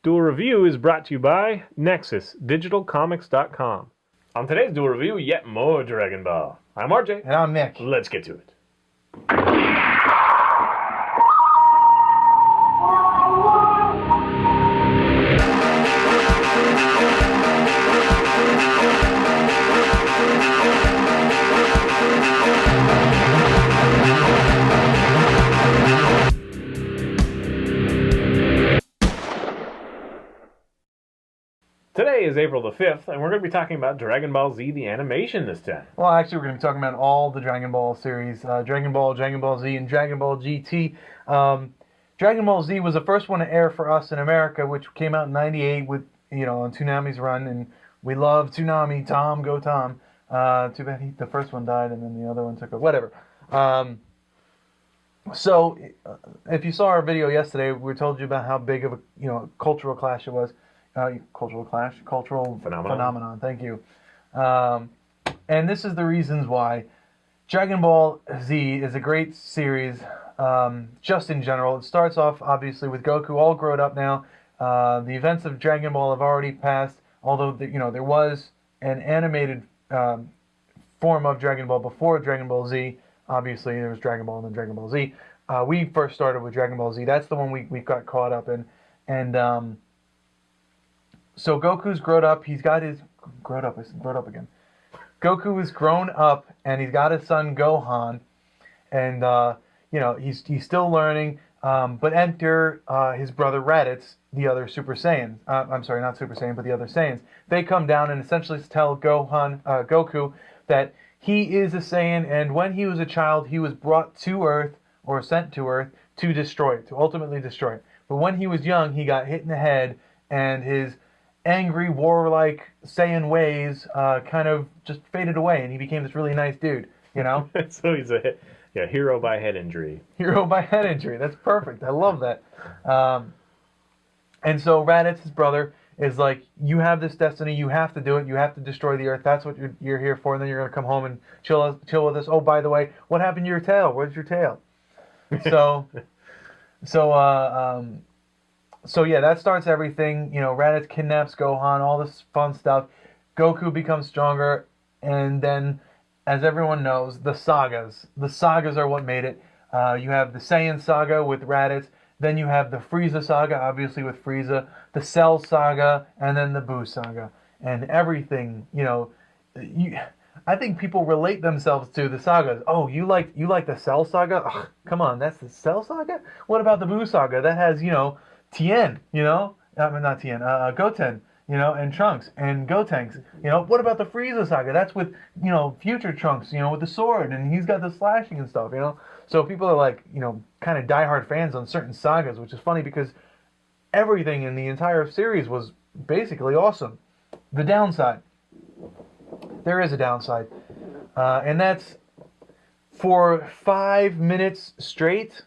Duel Review is brought to you by NexusDigitalComics.com. On today's Duel Review, yet more Dragon Ball. I'm RJ. And I'm Nick. Let's get to it. Today is April the 5th, and we're going to be talking about Dragon Ball Z, the animation this time. Well, actually, we're going to be talking about all the Dragon Ball series. Dragon Ball Z, and Dragon Ball GT. Dragon Ball Z was the first one to air for us in America, which came out in 98 with, on Toonami's run, and we love Toonami. Tom, go Tom. Too bad the first one died, and then the other one took over. Whatever. So, if you saw our video yesterday, we told you about how big of a cultural clash it was. Cultural phenomenon. Thank you. And this is the reasons why Dragon Ball Z is a great series. Just in general, it starts off obviously with Goku all grown up now. The events of Dragon Ball have already passed. Although there was an animated form of Dragon Ball before Dragon Ball Z. Obviously, there was Dragon Ball and then Dragon Ball Z. We first started with Dragon Ball Z. That's the one we got caught up in, and. So Goku's grown up. He's got his grown up again. Goku is grown up, and he's got his son Gohan, and he's still learning. But enter his brother Raditz, the other Super Saiyan. I'm sorry, not Super Saiyan, but the other Saiyans. They come down and essentially tell Goku that he is a Saiyan, and when he was a child, he was brought to Earth or sent to Earth to destroy it, to ultimately destroy it. But when he was young, he got hit in the head, and his angry, warlike Saiyan ways kind of just faded away, and he became this really nice dude, So he's a hero by head injury. Hero by head injury. That's perfect. I love that. And so Raditz, his brother, is like, you have this destiny. You have to do it. You have to destroy the Earth. That's what you're here for, and then you're going to come home and chill with us. Oh, by the way, what happened to your tail? Where's your tail? So yeah, that starts everything. Raditz kidnaps Gohan, all this fun stuff. Goku becomes stronger, and then, as everyone knows, the sagas. The sagas are what made it. You have the Saiyan saga with Raditz, then you have the Frieza saga, obviously with Frieza, the Cell saga, and then the Buu saga. And everything, I think people relate themselves to the sagas. Oh, you like the Cell saga? Ugh, come on, that's the Cell saga? What about the Buu saga? That has, Tien, not Tien, Goten, and Trunks and Gotenks. What about the Frieza saga? That's with, future Trunks, with the sword, and he's got the slashing and stuff, So people are like, kind of diehard fans on certain sagas, which is funny because everything in the entire series was basically awesome. The downside. There is a downside. And that's for 5 minutes straight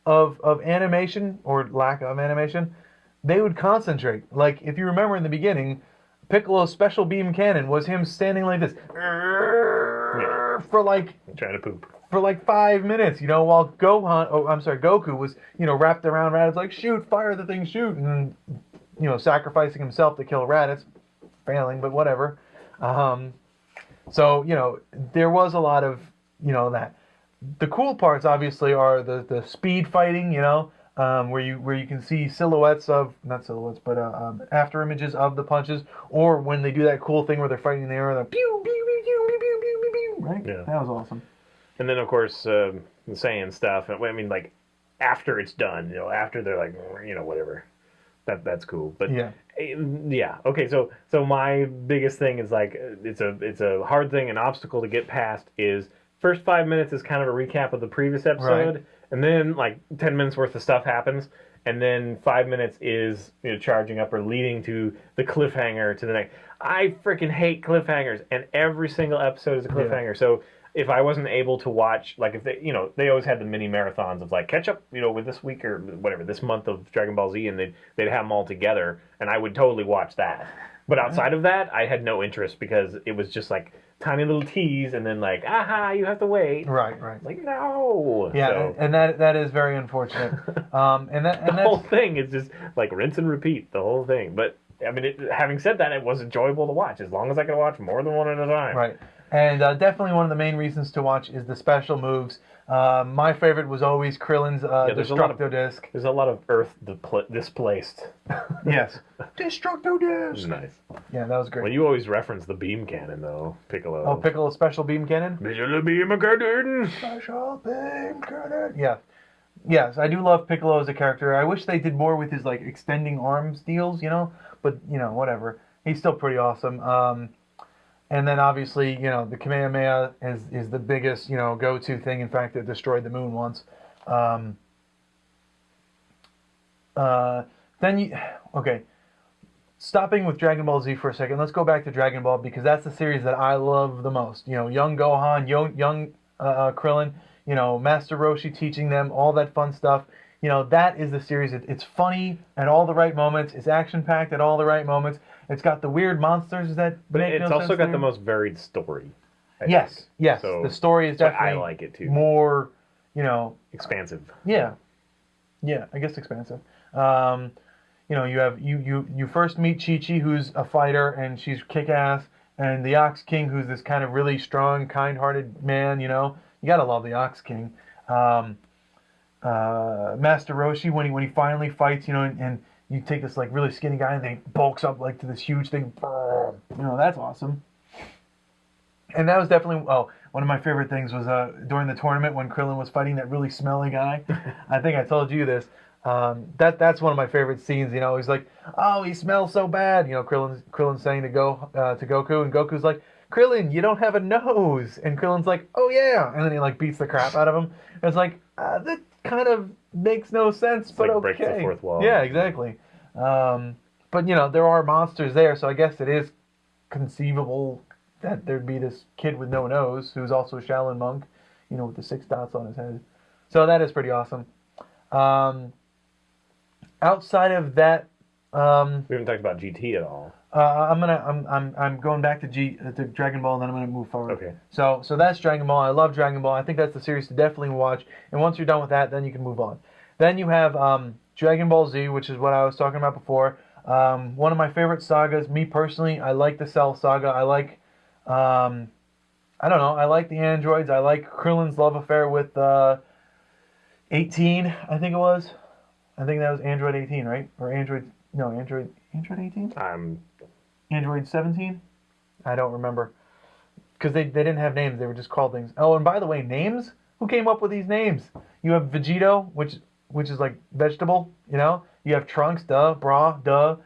of animation, or lack of animation, they would concentrate. Like, if you remember in the beginning, Piccolo's special beam cannon was him standing like this for like trying to poop for like 5 minutes, while Goku was, wrapped around Raditz like, shoot, fire the thing, shoot, and sacrificing himself to kill Raditz, failing, but whatever. So there was a lot of that. The cool parts, obviously, are the speed fighting, where you can see silhouettes of, not silhouettes, but after images of the punches, or when they do that cool thing where they're fighting in the air, the pew, pew, pew, pew, pew, pew, pew, pew, right? Yeah. That was awesome. And then, of course, the Saiyan stuff, like, after it's done, after they're like, whatever. That's cool. But yeah. Okay, so my biggest thing is, like, it's a hard thing, an obstacle to get past is, first 5 minutes is kind of a recap of the previous episode, right. And then like 10 minutes worth of stuff happens, and then 5 minutes is charging up or leading to the cliffhanger to the next. I freaking hate cliffhangers, and every single episode is a cliffhanger. Yeah. So if I wasn't able to watch, like, if they always had the mini marathons of like catch up, with this week or whatever, this month of Dragon Ball Z, and they'd have them all together, and I would totally watch that. But outside of that, I had no interest because it was just like tiny little tease, and then like, aha, you have to wait. Right. Like, no. Yeah, so, and that is very unfortunate. And the whole thing is just like rinse and repeat the whole thing. But I mean, having said that, it was enjoyable to watch as long as I could watch more than one at a time. Right. And definitely one of the main reasons to watch is the special moves. My favorite was always Krillin's Destructo Disc. There's a lot of Earth displaced. Yes. Destructo Disc! Nice. Yeah, that was great. Well, you always reference the beam cannon, though, Piccolo. Oh, Piccolo's special beam cannon? Special beam cannon! Special beam cannon! Yeah. Yes, I do love Piccolo as a character. I wish they did more with his, like, extending arms deals, But, whatever. He's still pretty awesome. And then obviously, the Kamehameha is the biggest, go-to thing. In fact, it destroyed the moon once. Okay. Stopping with Dragon Ball Z for a second, let's go back to Dragon Ball because that's the series that I love the most. Young Gohan, young Krillin, Master Roshi teaching them all that fun stuff. That is the series. It's funny at all the right moments. It's action-packed at all the right moments. It's got the weird monsters that but make it's no also sense got there. the most varied story. Yes. So, the story is definitely I like it too. more, Expansive. Yeah, I guess expansive. You first meet Chi-Chi, who's a fighter, and she's kick-ass, and the Ox King, who's this kind of really strong, kind-hearted man. You gotta love the Ox King. Master Roshi, when he finally fights, and you take this like really skinny guy and they bulks up like to this huge thing. That's awesome. And that was definitely one of my favorite things was during the tournament when Krillin was fighting that really smelly guy. I think I told you this. That's one of my favorite scenes. He's like, oh, he smells so bad. Krillin's saying to Goku, and Goku's like, Krillin, you don't have a nose. And Krillin's like, oh yeah, and then he like beats the crap out of him. And it's like that kind of makes no sense, but like okay. Breaks the fourth wall. Yeah, exactly. But there are monsters there, so I guess it is conceivable that there'd be this kid with no nose who's also a Shaolin monk, with the 6 dots on his head. So that is pretty awesome. Outside of that, we haven't talked about GT at all. I'm going back to Dragon Ball, and then I'm gonna move forward. Okay. So that's Dragon Ball. I love Dragon Ball. I think that's the series to definitely watch. And once you're done with that, then you can move on. Then you have Dragon Ball Z, which is what I was talking about before. One of my favorite sagas. Me personally, I like the Cell Saga. I like, I don't know. I like the androids. I like Krillin's love affair with 18. I think it was. I think that was Android 18, right? Or Android 18? Android 17? I don't remember. Because they didn't have names. They were just called things. Oh, and by the way, names? Who came up with these names? You have Vegito, which is like vegetable, You have Trunks, duh. Bra, duh.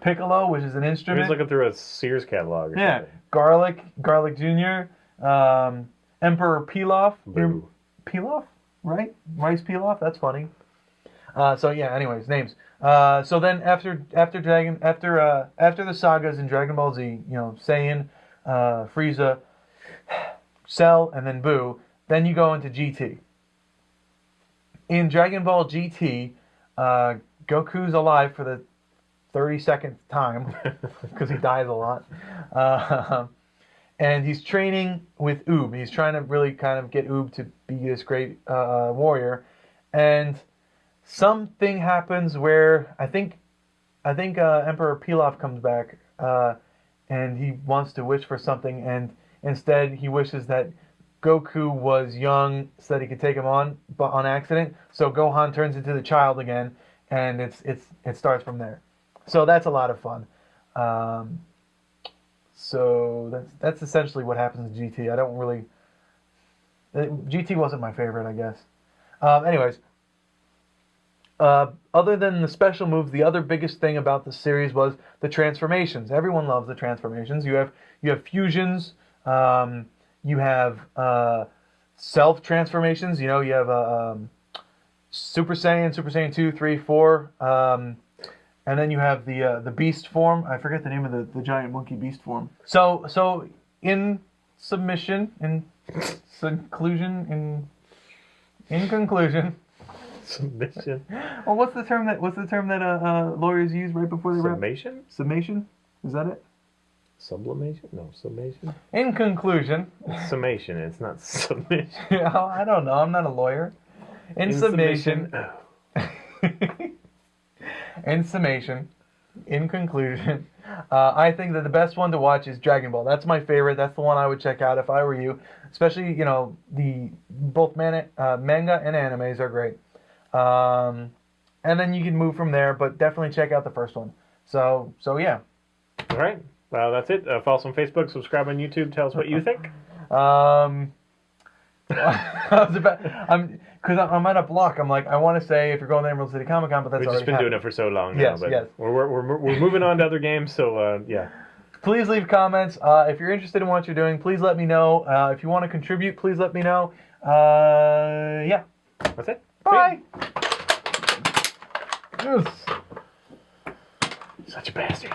Piccolo, which is an instrument. He was looking through a Sears catalog or something. Garlic Jr., Emperor Pilaf. Pilaf, right? Rice Pilaf, that's funny. Anyways, names. So then after the sagas in Dragon Ball Z, Saiyan, Frieza, Cell, and then Buu, then you go into GT. In Dragon Ball GT, Goku's alive for the 32nd time because he dies a lot. And he's training with Oob. He's trying to really kind of get Oob to be this great warrior. And something happens where I think Emperor Pilaf comes back and he wants to wish for something, and instead he wishes that Goku was young so that he could take him on, but on accident. So Gohan turns into the child again, and it starts from there. So that's a lot of fun. So that's essentially what happens in GT. I don't really... GT wasn't my favorite, I guess. Anyways, other than the special moves, the other biggest thing about the series was the transformations. Everyone loves the transformations. You have fusions. You have self transformations. You have Super Saiyan 2, 3, 4. And then you have the beast form. I forget the name of the giant monkey beast form. So in submission, in conclusion, Submission. Well, what's the term that lawyers use right before they wrap? Summation? Summation? Is that it? Sublimation? No, summation? In conclusion. Summation. It's not submission. I don't know. I'm not a lawyer. In summation. In summation. In conclusion. I think that the best one to watch is Dragon Ball. That's my favorite. That's the one I would check out if I were you. Especially, you know, both manga and animes are great. And then you can move from there, but definitely check out the first one. So yeah. All right. Well, that's it. Follow us on Facebook, subscribe on YouTube, tell us what you think. Because I'm at a block. I'm like, I want to say if you're going to Emerald City Comic Con, but that's We've just been doing it for so long now. Yes, but yes. We're moving on to other games, so yeah. Please leave comments. If you're interested in what you're doing, please let me know. If you want to contribute, please let me know. Yeah. That's it. Bye. Such a bastard.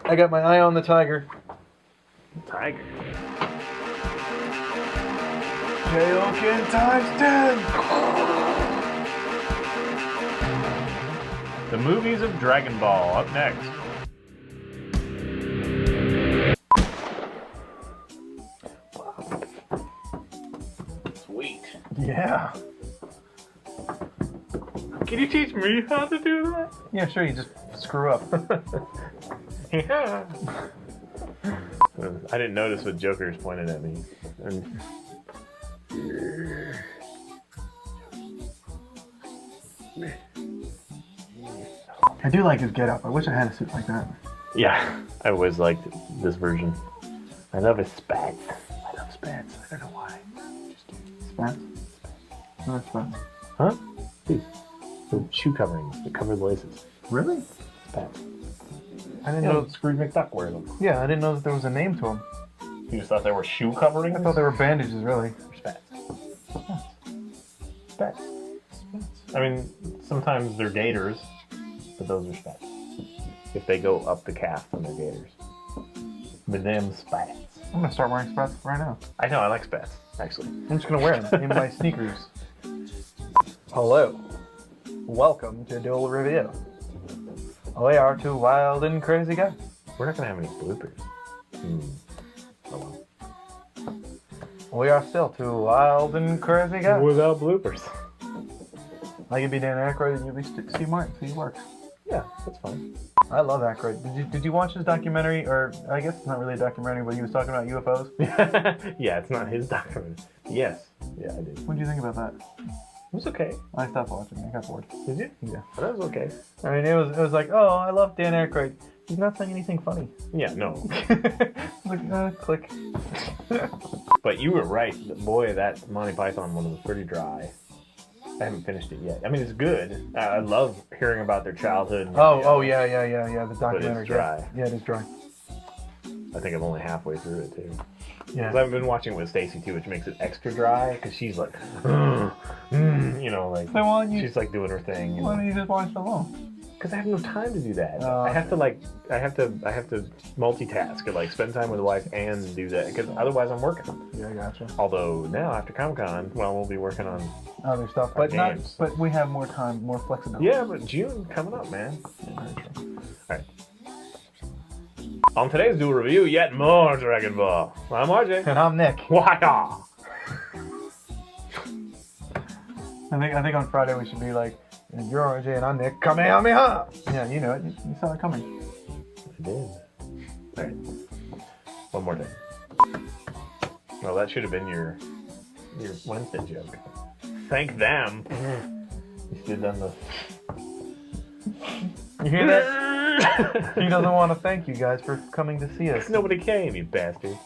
I got my eye on the tiger. Tiger. Kaioken times 10. The movies of Dragon Ball up next. Sweet. Yeah. Can you teach me how to do that? Yeah, sure. You just screw up. Yeah. I didn't notice what Joker's pointed at me. And... I do like his getup. I wish I had a suit like that. Yeah, I always liked this version. I love his spats. I love spats. I don't know why. Just do. Spats? No, spats. Huh? Dude, the shoe coverings, the covered laces. Really? Spats. I didn't know. Scrooge McDuck wears them. Yeah, I didn't know that there was a name to them. You just thought they were shoe coverings? I thought they were bandages, really. Or spats. Spats. I mean, sometimes they're gaiters, but those are spats. If they go up the calf, then they're gaiters. But them spats. I'm gonna start wearing spats right now. I know, I like spats, actually. I'm just gonna wear them in my sneakers. Hello. Welcome to Duel Review. We are two wild and crazy guys. We're not gonna have any bloopers. Oh well. We are still two wild and crazy guys. Without bloopers. I could be Dan Aykroyd and you'd be Steve Martin, so you work. Yeah, that's fine. I love Aykroyd. Did you watch his documentary, or I guess it's not really a documentary, but he was talking about UFOs? Yeah, it's not his documentary. Yes. Yeah, I did. What did you think about that? It was okay. I stopped watching. I got bored. Did you? Yeah. That was okay. I mean, it was like, oh, I love Dan Aykroyd. He's not saying anything funny. Yeah, no. Like, click. But you were right. Boy, that Monty Python one was pretty dry. I haven't finished it yet. I mean, it's good. I love hearing about their childhood. Yeah. The documentary. But it's dry. Yeah, it is dry. I think I'm only halfway through it too. Yeah. I've been watching it with Stacy too, which makes it extra dry because she's like, you know, like she's like doing her thing. Why don't you just watch it alone? Because I have no time to do that. I have to multitask and like spend time with the wife and do that because otherwise I'm working. Yeah, I gotcha. Although now after Comic-Con, well, we'll be working on other stuff, but games. But we have more time, more flexibility. Yeah, but June coming up, man. Yeah, all right. On today's Duel Review, yet more Dragon Ball. I'm RJ. And I'm Nick. Why? I think on Friday we should be like, you're RJ and I'm Nick. Kamehameha! Yeah, you know it. You saw it coming. I did. All right. One more time. Well, that should have been your Wednesday joke. Thank them. You should have done the... You hear that? He doesn't want to thank you guys for coming to see us. Nobody came, you bastard.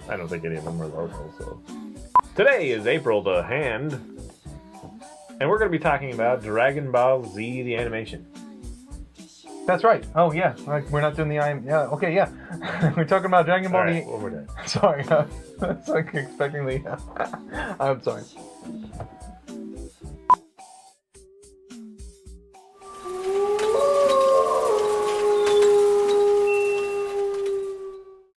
I don't think any of them are local, so... Today is April the Hand, and we're going to be talking about Dragon Ball Z, the animation. That's right. Oh, yeah. We're not doing the yeah, okay, yeah. We're talking about Dragon Ball Z. One more time. Sorry. I was like expecting the... I'm sorry.